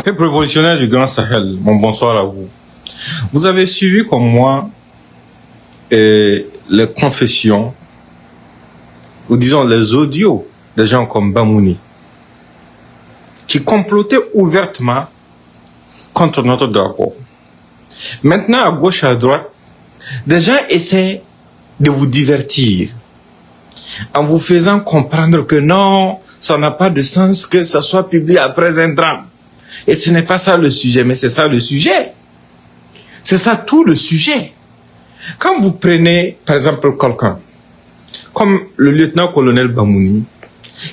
Peuple révolutionnaire du Grand Sahel, mon bonsoir à vous. Vous avez suivi comme moi les confessions, ou disons les audios de gens comme Bamouni, qui complotaient ouvertement contre notre drapeau. Maintenant, à gauche et à droite, des gens essaient de vous divertir en vous faisant comprendre que non, ça n'a pas de sens que ça soit publié après un drame. Et ce n'est pas ça le sujet, mais c'est ça le sujet. C'est ça tout le sujet. Quand vous prenez, par exemple, quelqu'un, comme le lieutenant-colonel Bamouni,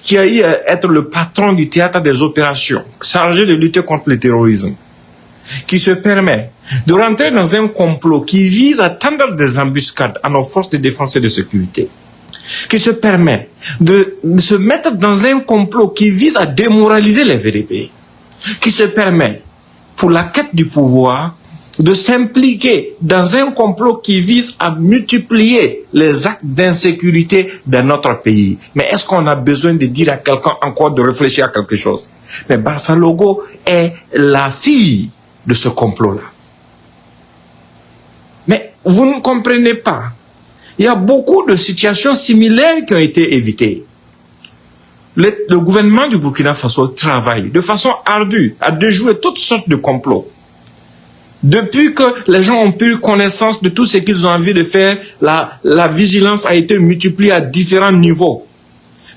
qui a eu à être le patron du théâtre des opérations, chargé de lutter contre le terrorisme, qui se permet de rentrer dans un complot qui vise à tendre des embuscades à nos forces de défense et de sécurité, qui se permet de se mettre dans un complot qui vise à démoraliser les VDP, qui se permet, pour la quête du pouvoir, de s'impliquer dans un complot qui vise à multiplier les actes d'insécurité dans notre pays. Mais est-ce qu'on a besoin de dire à quelqu'un encore de réfléchir à quelque chose? Mais Barça Logo est la fille de ce complot-là. Mais vous ne comprenez pas. Il y a beaucoup de situations similaires qui ont été évitées. Le gouvernement du Burkina Faso travaille de façon ardue à déjouer toutes sortes de complots. Depuis que les gens ont pris connaissance de tout ce qu'ils ont envie de faire, la vigilance a été multipliée à différents niveaux.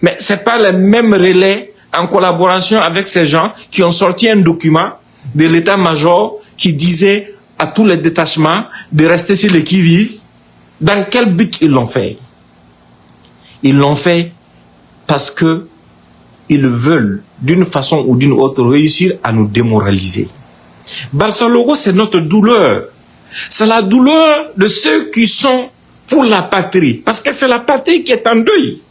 Mais ce n'est pas les mêmes relais en collaboration avec ces gens qui ont sorti un document de l'état-major qui disait à tous les détachements de rester sur les qui-vive. Dans quel but ils l'ont fait? Ils l'ont fait parce que ils veulent, d'une façon ou d'une autre, réussir à nous démoraliser. Barça Logo, c'est notre douleur. C'est la douleur de ceux qui sont pour la patrie. Parce que c'est la patrie qui est en deuil.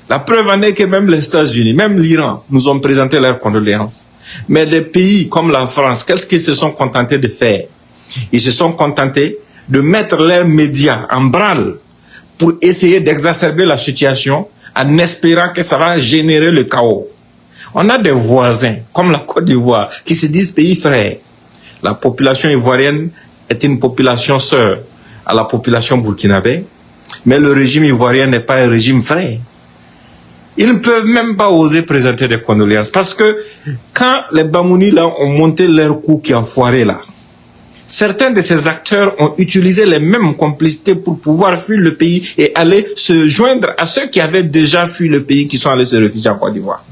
La preuve en est que même les États-Unis, même l'Iran, nous ont présenté leurs condoléances. Mais des pays comme la France, qu'est-ce qu'ils se sont contentés de faire? Ils se sont contentés de mettre leurs médias en branle pour essayer d'exacerber la situation en espérant que ça va générer le chaos. On a des voisins, comme la Côte d'Ivoire, qui se disent pays frères. La population ivoirienne est une population sœur à la population burkinabé, mais le régime ivoirien n'est pas un régime frère. Ils ne peuvent même pas oser présenter des condoléances, parce que quand les Bamouni là ont monté leur coup qui a foiré là, certains de ces acteurs ont utilisé les mêmes complicités pour pouvoir fuir le pays et aller se joindre à ceux qui avaient déjà fui le pays, qui sont allés se réfugier en Côte d'Ivoire.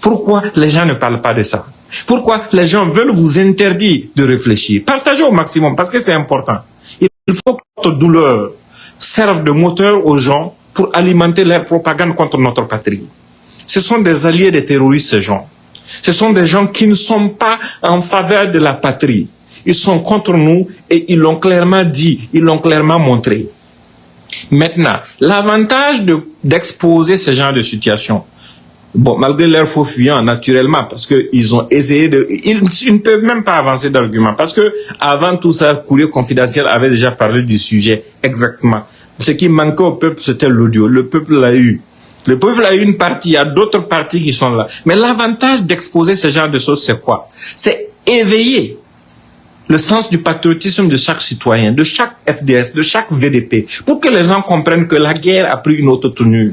Pourquoi les gens ne parlent pas de ça? Pourquoi les gens veulent vous interdire de réfléchir? Partagez au maximum, parce que c'est important. Il faut que notre douleur serve de moteur aux gens pour alimenter leur propagande contre notre patrie. Ce sont des alliés des terroristes, ces gens. Ce sont des gens qui ne sont pas en faveur de la patrie. Ils sont contre nous et ils l'ont clairement dit, ils l'ont clairement montré. Maintenant, l'avantage d'exposer ce genre de situation, bon, malgré leur faux fuyant, naturellement, parce qu'ils ont essayé de... Ils ne peuvent même pas avancer d'argument, parce que avant tout ça, Courrier Confidentiel avait déjà parlé du sujet exactement. Ce qui manquait au peuple, c'était l'audio. Le peuple l'a eu. Le peuple a eu une partie, il y a d'autres parties qui sont là. Mais l'avantage d'exposer ce genre de choses, c'est quoi? C'est éveiller le sens du patriotisme de chaque citoyen, de chaque FDS, de chaque VDP, pour que les gens comprennent que la guerre a pris une autre tournure.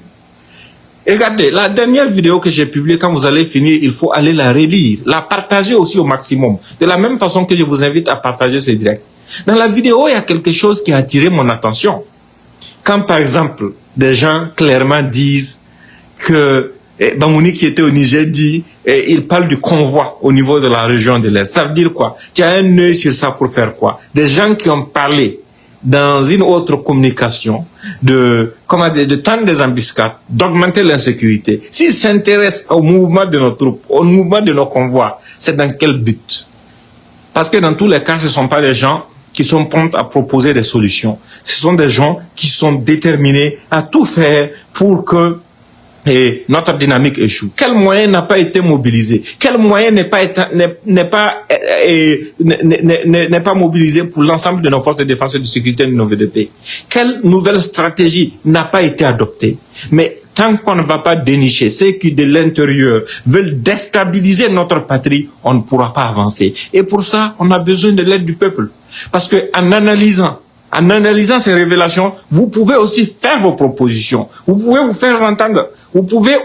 Et regardez, la dernière vidéo que j'ai publiée, quand vous allez finir, il faut aller la relire, la partager aussi au maximum. De la même façon que je vous invite à partager ces directs. Dans la vidéo, il y a quelque chose qui a attiré mon attention. Quand, par exemple, des gens clairement disent que Bamouni qui était au Niger dit, il parle du convoi au niveau de la région de l'Est. Ça veut dire quoi? Tu as un œil sur ça pour faire quoi? Des gens qui ont parlé dans une autre communication de tendre des embuscades, d'augmenter l'insécurité. S'ils s'intéressent au mouvement de nos troupes, au mouvement de nos convois, c'est dans quel but? Parce que dans tous les cas, ce ne sont pas des gens qui sont prompts à proposer des solutions. Ce sont des gens qui sont déterminés à tout faire pour que notre dynamique échoue. Quel moyen n'a pas été mobilisé? Quel moyen n'est pas mobilisé pour l'ensemble de nos forces de défense et de sécurité de nos VDP? Quelle nouvelle stratégie n'a pas été adoptée? Mais Tant qu'on ne va pas dénicher ceux qui, de l'intérieur, veulent déstabiliser notre patrie, on ne pourra pas avancer. Et pour ça, on a besoin de l'aide du peuple. Parce que en analysant ces révélations, vous pouvez aussi faire vos propositions. Vous pouvez vous faire entendre. Vous pouvez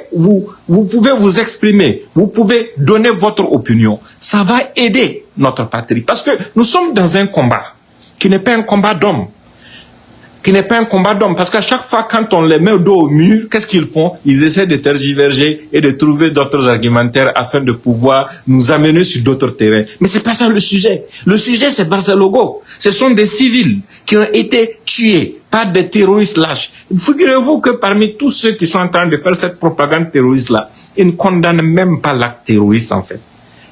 vous exprimer. Vous pouvez donner votre opinion. Ça va aider notre patrie. Parce que nous sommes dans un combat qui n'est pas un combat d'hommes. Parce qu'à chaque fois, quand on les met dos au mur, qu'est-ce qu'ils font? Ils essaient de tergiverser et de trouver d'autres argumentaires afin de pouvoir nous amener sur d'autres terrains. Mais c'est pas ça le sujet. Le sujet, c'est Barcelogo. Ce sont des civils qui ont été tués par des terroristes lâches. Figurez-vous que parmi tous ceux qui sont en train de faire cette propagande terroriste-là, ils ne condamnent même pas l'acte terroriste, en fait.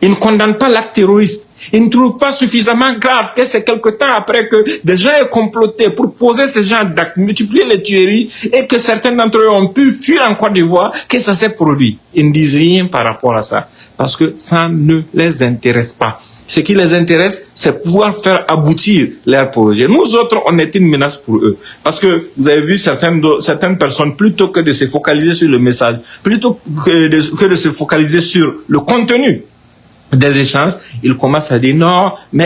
Ils ne condamnent pas l'acte terroriste. Ils ne trouvent pas suffisamment grave que c'est quelque temps après que des gens aient comploté pour poser ce genre d'actes, multiplier les tueries et que certains d'entre eux ont pu fuir en Côte d'Ivoire, que ça s'est produit. Ils ne disent rien par rapport à ça parce que ça ne les intéresse pas. Ce qui les intéresse, c'est pouvoir faire aboutir leurs projets. Nous autres, on est une menace pour eux. Parce que vous avez vu certaines personnes, plutôt que de se focaliser sur le message, plutôt que de se focaliser sur le contenu des échanges, ils commencent à dire non, mais